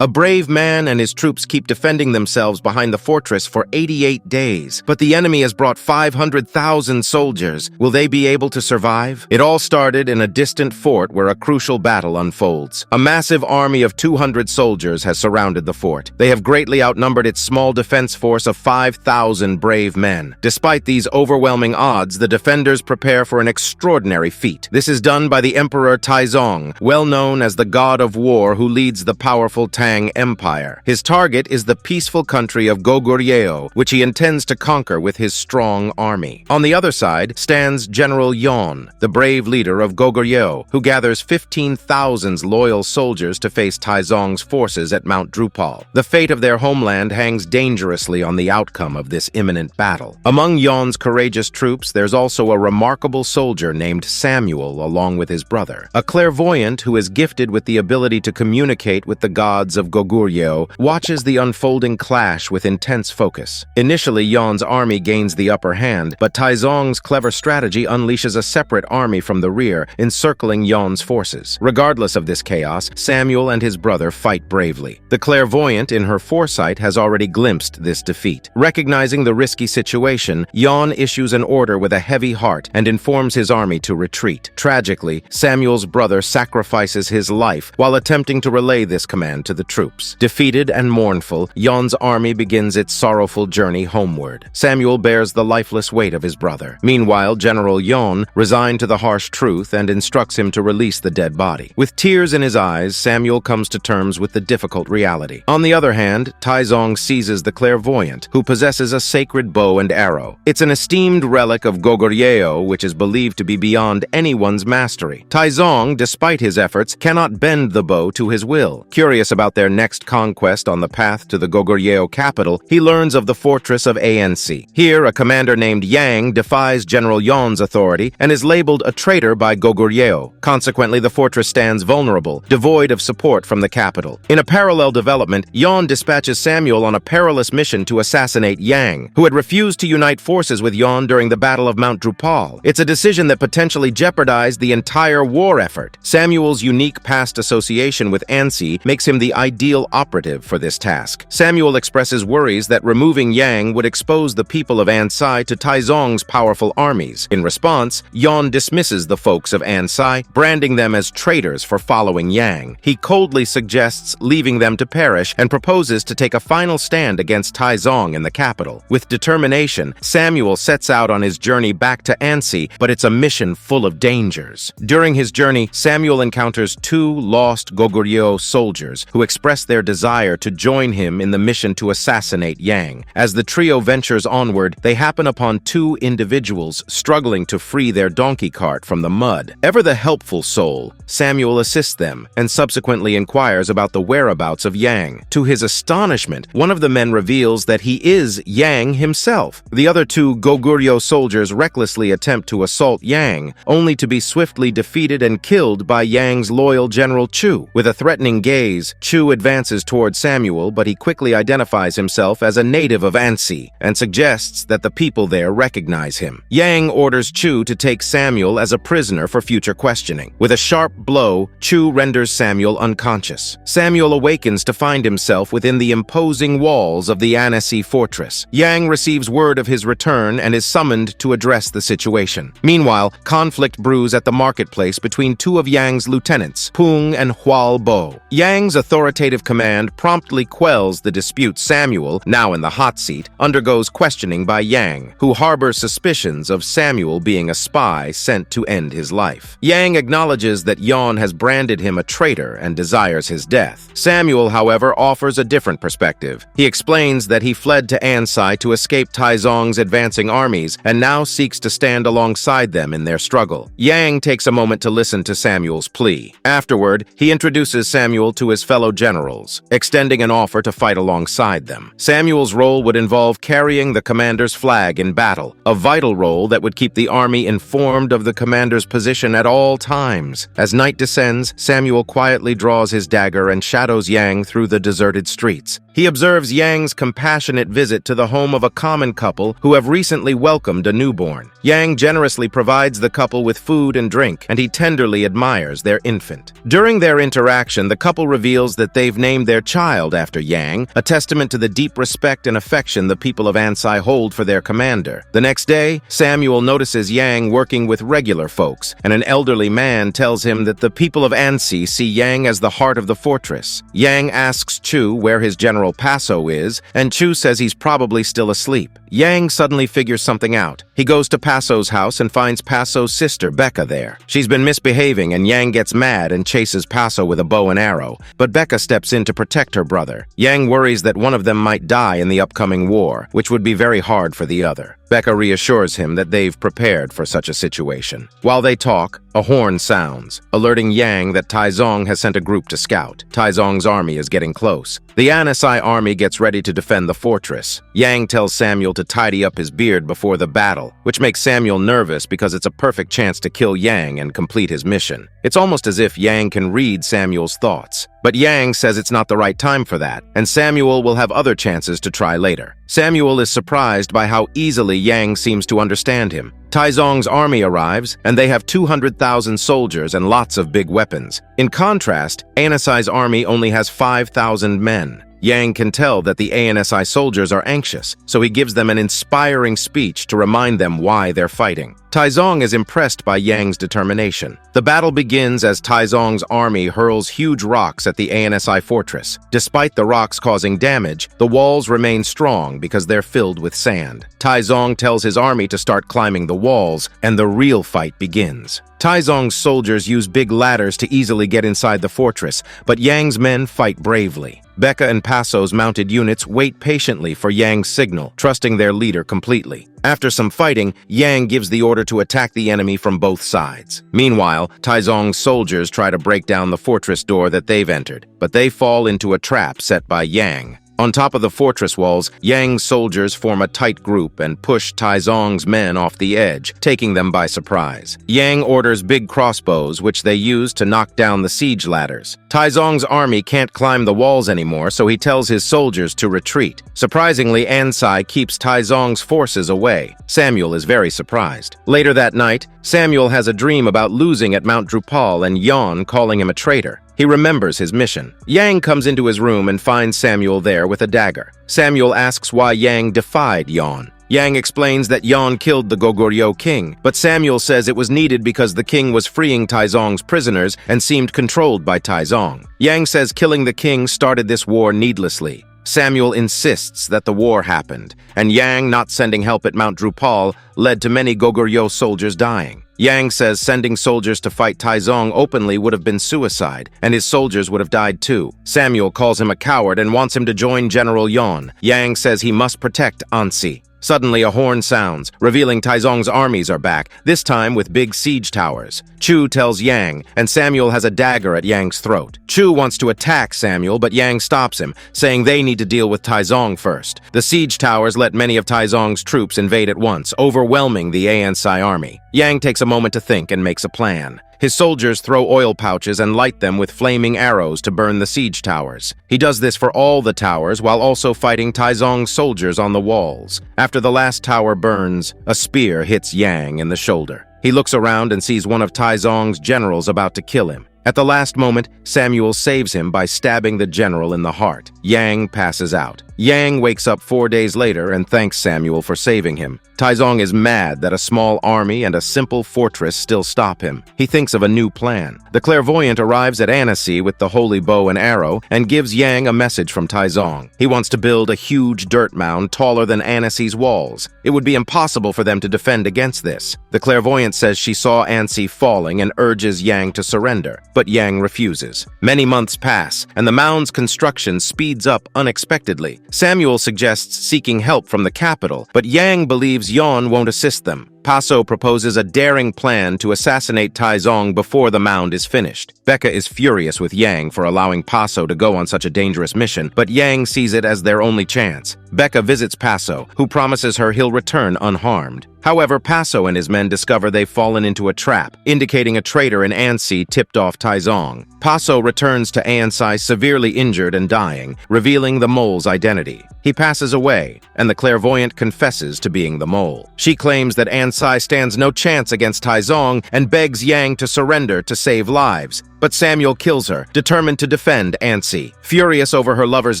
A brave man and his troops keep defending themselves behind the fortress for 88 days, but the enemy has brought 500,000 soldiers. Will they be able to survive? It all started in a distant fort where a crucial battle unfolds. A massive army of 200 soldiers has surrounded the fort. They have greatly outnumbered its small defense force of 5,000 brave men. Despite these overwhelming odds, the defenders prepare for an extraordinary feat. This is done by the Emperor Taizong, well known as the god of war who leads the powerful Tang Empire. His target is the peaceful country of Goguryeo, which he intends to conquer with his strong army. On the other side stands General Yeon, the brave leader of Goguryeo, who gathers 15,000 loyal soldiers to face Taizong's forces at Mount Drupal. The fate of their homeland hangs dangerously on the outcome of this imminent battle. Among Yeon's courageous troops, there's also a remarkable soldier named Samuel along with his brother. A clairvoyant who is gifted with the ability to communicate with the gods of Goguryeo watches the unfolding clash with intense focus. Initially, Yeon's army gains the upper hand, but Taizong's clever strategy unleashes a separate army from the rear, encircling Yeon's forces. Regardless of this chaos, Samuel and his brother fight bravely. The clairvoyant, in her foresight, has already glimpsed this defeat. Recognizing the risky situation, Yeon issues an order with a heavy heart and informs his army to retreat. Tragically, Samuel's brother sacrifices his life while attempting to relay this command to the troops. Defeated and mournful, Yeon's army begins its sorrowful journey homeward. Samuel bears the lifeless weight of his brother. Meanwhile, General Yeon resigned to the harsh truth and instructs him to release the dead body. With tears in his eyes, Samuel comes to terms with the difficult reality. On the other hand, Taizong seizes the clairvoyant, who possesses a sacred bow and arrow. It's an esteemed relic of Goguryeo, which is believed to be beyond anyone's mastery. Taizong, despite his efforts, cannot bend the bow to his will. Curious about their next conquest on the path to the Goguryeo capital, he learns of the fortress of ANC. Here, a commander named Yang defies General Yeon's authority and is labeled a traitor by Goguryeo. Consequently, the fortress stands vulnerable, devoid of support from the capital. In a parallel development, Yeon dispatches Samuel on a perilous mission to assassinate Yang, who had refused to unite forces with Yeon during the Battle of Mount Drupal. It's a decision that potentially jeopardized the entire war effort. Samuel's unique past association with ANC makes him the ideal operative for this task. Samuel expresses worries that removing Yang would expose the people of Ansai to Taizong's powerful armies. In response, Yeon dismisses the folks of Ansai, branding them as traitors for following Yang. He coldly suggests leaving them to perish and proposes to take a final stand against Taizong in the capital. With determination, Samuel sets out on his journey back to Ansai, but it's a mission full of dangers. During his journey, Samuel encounters two lost Goguryeo soldiers who express their desire to join him in the mission to assassinate Yang. As the trio ventures onward, they happen upon two individuals struggling to free their donkey cart from the mud. Ever the helpful soul, Samuel assists them and subsequently inquires about the whereabouts of Yang. To his astonishment, one of the men reveals that he is Yang himself. The other two Goguryeo soldiers recklessly attempt to assault Yang, only to be swiftly defeated and killed by Yang's loyal General Chu. With a threatening gaze, Chu advances towards Samuel, but he quickly identifies himself as a native of Ansai and suggests that the people there recognize him. Yang orders Chu to take Samuel as a prisoner for future questioning. With a sharp blow, Chu renders Samuel unconscious. Samuel awakens to find himself within the imposing walls of the Ansai fortress. Yang receives word of his return and is summoned to address the situation. Meanwhile, conflict brews at the marketplace between two of Yang's lieutenants, Pung and Hual Bo. Yang's authoritative command promptly quells the dispute. Samuel, now in the hot seat, undergoes questioning by Yang, who harbors suspicions of Samuel being a spy sent to end his life. Yang acknowledges that Yeon has branded him a traitor and desires his death. Samuel, however, offers a different perspective. He explains that he fled to Ansai to escape Taizong's advancing armies and now seeks to stand alongside them in their struggle. Yang takes a moment to listen to Samuel's plea. Afterward, he introduces Samuel to his fellow generals, extending an offer to fight alongside them. Samuel's role would involve carrying the commander's flag in battle, a vital role that would keep the army informed of the commander's position at all times. As night descends, Samuel quietly draws his dagger and shadows Yang through the deserted streets. He observes Yang's compassionate visit to the home of a common couple who have recently welcomed a newborn. Yang generously provides the couple with food and drink, and he tenderly admires their infant. During their interaction, the couple reveals that they've named their child after Yang, a testament to the deep respect and affection the people of Ansai hold for their commander. The next day, Samuel notices Yang working with regular folks, and an elderly man tells him that the people of Ansi see Yang as the heart of the fortress. Yang asks Chu where his General Paso is, and Chu says he's probably still asleep. Yang suddenly figures something out. He goes to Paso's house and finds Paso's sister, Becca, there. She's been misbehaving, and Yang gets mad and chases Paso with a bow and arrow, but Becca steps in to protect her brother. Yang worries that one of them might die in the upcoming war, which would be very hard for the other. Becca reassures him that they've prepared for such a situation. While they talk, a horn sounds, alerting Yang that Taizong has sent a group to scout. Taizong's army is getting close. The Anasai army gets ready to defend the fortress. Yang tells Samuel to tidy up his beard before the battle, which makes Samuel nervous because it's a perfect chance to kill Yang and complete his mission. It's almost as if Yang can read Samuel's thoughts. But Yang says it's not the right time for that, and Samuel will have other chances to try later. Samuel is surprised by how easily Yang seems to understand him. Taizong's army arrives, and they have 200,000 soldiers and lots of big weapons. In contrast, Anasai's army only has 5,000 men. Yang can tell that the ANSI soldiers are anxious, so he gives them an inspiring speech to remind them why they're fighting. Taizong is impressed by Yang's determination. The battle begins as Taizong's army hurls huge rocks at the ANSI fortress. Despite the rocks causing damage, the walls remain strong because they're filled with sand. Taizong tells his army to start climbing the walls, and the real fight begins. Taizong's soldiers use big ladders to easily get inside the fortress, but Yang's men fight bravely. Becca and Paso's mounted units wait patiently for Yang's signal, trusting their leader completely. After some fighting, Yang gives the order to attack the enemy from both sides. Meanwhile, Taizong's soldiers try to break down the fortress door that they've entered, but they fall into a trap set by Yang. On top of the fortress walls, Yang's soldiers form a tight group and push Taizong's men off the edge, taking them by surprise. Yang orders big crossbows, which they use to knock down the siege ladders. Taizong's army can't climb the walls anymore, so he tells his soldiers to retreat. Surprisingly, Ansai keeps Taizong's forces away. Samuel is very surprised. Later that night, Samuel has a dream about losing at Mount Drupal and Yeon calling him a traitor. He remembers his mission. Yang comes into his room and finds Samuel there with a dagger. Samuel asks why Yang defied Yeon. Yang explains that Yeon killed the Goguryeo king, but Samuel says it was needed because the king was freeing Taizong's prisoners and seemed controlled by Taizong. Yang says killing the king started this war needlessly. Samuel insists that the war happened, and Yang not sending help at Mount Drupal led to many Goguryeo soldiers dying. Yang says sending soldiers to fight Taizong openly would have been suicide, and his soldiers would have died too. Samuel calls him a coward and wants him to join General Yeon. Yang says he must protect Ansi. Suddenly, a horn sounds, revealing Taizong's armies are back, this time with big siege towers. Chu tells Yang, and Samuel has a dagger at Yang's throat. Chu wants to attack Samuel, but Yang stops him, saying they need to deal with Taizong first. The siege towers let many of Taizong's troops invade at once, overwhelming the Ansai army. Yang takes a moment to think and makes a plan. His soldiers throw oil pouches and light them with flaming arrows to burn the siege towers. He does this for all the towers while also fighting Taizong's soldiers on the walls. After the last tower burns, a spear hits Yang in the shoulder. He looks around and sees one of Taizong's generals about to kill him. At the last moment, Samuel saves him by stabbing the general in the heart. Yang passes out. Yang wakes up 4 days later and thanks Samuel for saving him. Taizong is mad that a small army and a simple fortress still stop him. He thinks of a new plan. The clairvoyant arrives at Annecy with the holy bow and arrow and gives Yang a message from Taizong. He wants to build a huge dirt mound taller than Annecy's walls. It would be impossible for them to defend against this. The clairvoyant says she saw Annecy falling and urges Yang to surrender, but Yang refuses. Many months pass, and the mound's construction speeds up unexpectedly. Samuel suggests seeking help from the capital, but Yang believes Yeon won't assist them. Paso proposes a daring plan to assassinate Taizong before the mound is finished. Becca is furious with Yang for allowing Paso to go on such a dangerous mission, but Yang sees it as their only chance. Becca visits Paso, who promises her he'll return unharmed. However, Paso and his men discover they've fallen into a trap, indicating a traitor in Ansi tipped off Taizong. Paso returns to Ansi severely injured and dying, revealing the mole's identity. He passes away, and the clairvoyant confesses to being the mole. She claims that Ansi stands no chance against Taizong and begs Yang to surrender to save lives. But Samuel kills her, determined to defend Ansi. Furious over her lover's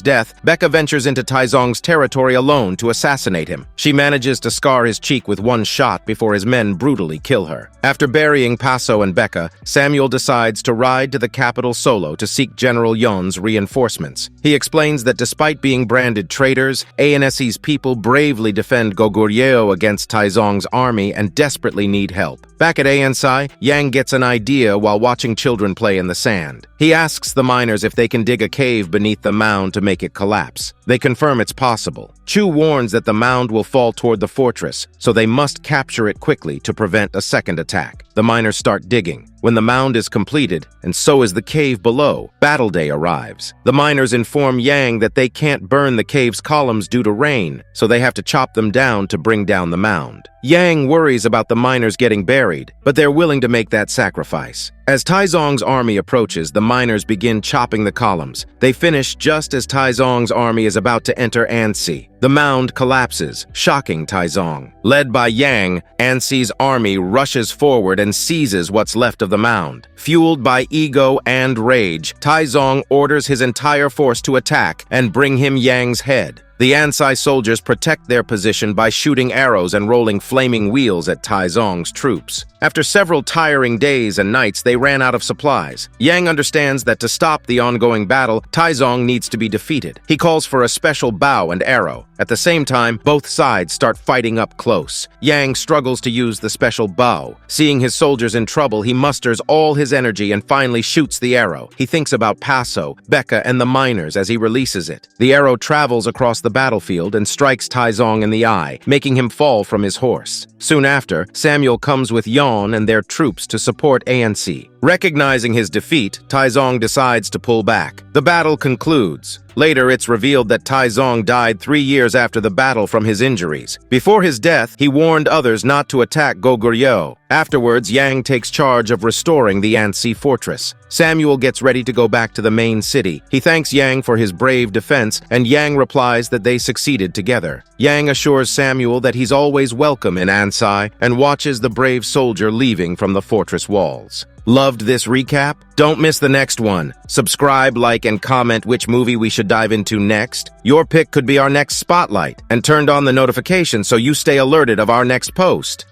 death, Becca ventures into Taizong's territory alone to assassinate him. She manages to scar his cheek with one shot before his men brutally kill her. After burying Paso and Becca, Samuel decides to ride to the capital solo to seek General Yeon's reinforcements. He explains that despite being branded traitors, ANSI's people bravely defend Goguryeo against Taizong's army and desperately need help. Back at Ansi, Yang gets an idea while watching children play in the sand. He asks the miners if they can dig a cave beneath the mound to make it collapse. They confirm it's possible. Chu warns that the mound will fall toward the fortress, so they must capture it quickly to prevent a second attack. The miners start digging. When the mound is completed, and so is the cave below, battle day arrives. The miners inform Yang that they can't burn the cave's columns due to rain, so they have to chop them down to bring down the mound. Yang worries about the miners getting buried, but they're willing to make that sacrifice. As Taizong's army approaches, the miners begin chopping the columns. They finish just as Taizong's army is about to enter Ansi. The mound collapses, shocking Taizong. Led by Yang, Ansi's army rushes forward and seizes what's left of the mound. Fueled by ego and rage, Taizong orders his entire force to attack and bring him Yang's head. The Ansi soldiers protect their position by shooting arrows and rolling flaming wheels at Taizong's troops. After several tiring days and nights, they ran out of supplies. Yang understands that to stop the ongoing battle, Taizong needs to be defeated. He calls for a special bow and arrow. At the same time, both sides start fighting up close. Yang struggles to use the special bow. Seeing his soldiers in trouble, he musters all his energy and finally shoots the arrow. He thinks about Paso, Becca, and the miners as he releases it. The arrow travels across the battlefield and strikes Taizong in the eye, making him fall from his horse. Soon after, Samuel comes with Yeon and their troops to support ANC. Recognizing his defeat, Taizong decides to pull back. The battle concludes. Later, it's revealed that Taizong died 3 years after the battle from his injuries. Before his death, he warned others not to attack Goguryeo. Afterwards, Yang takes charge of restoring the Ansi fortress. Samuel gets ready to go back to the main city. He thanks Yang for his brave defense, and Yang replies that they succeeded together. Yang assures Samuel that he's always welcome in Ansi and watches the brave soldier leaving from the fortress walls. Loved this recap? Don't miss the next one. Subscribe, like, and comment which movie we should dive into next. Your pick could be our next spotlight, and turned on the notification so you stay alerted of our next post.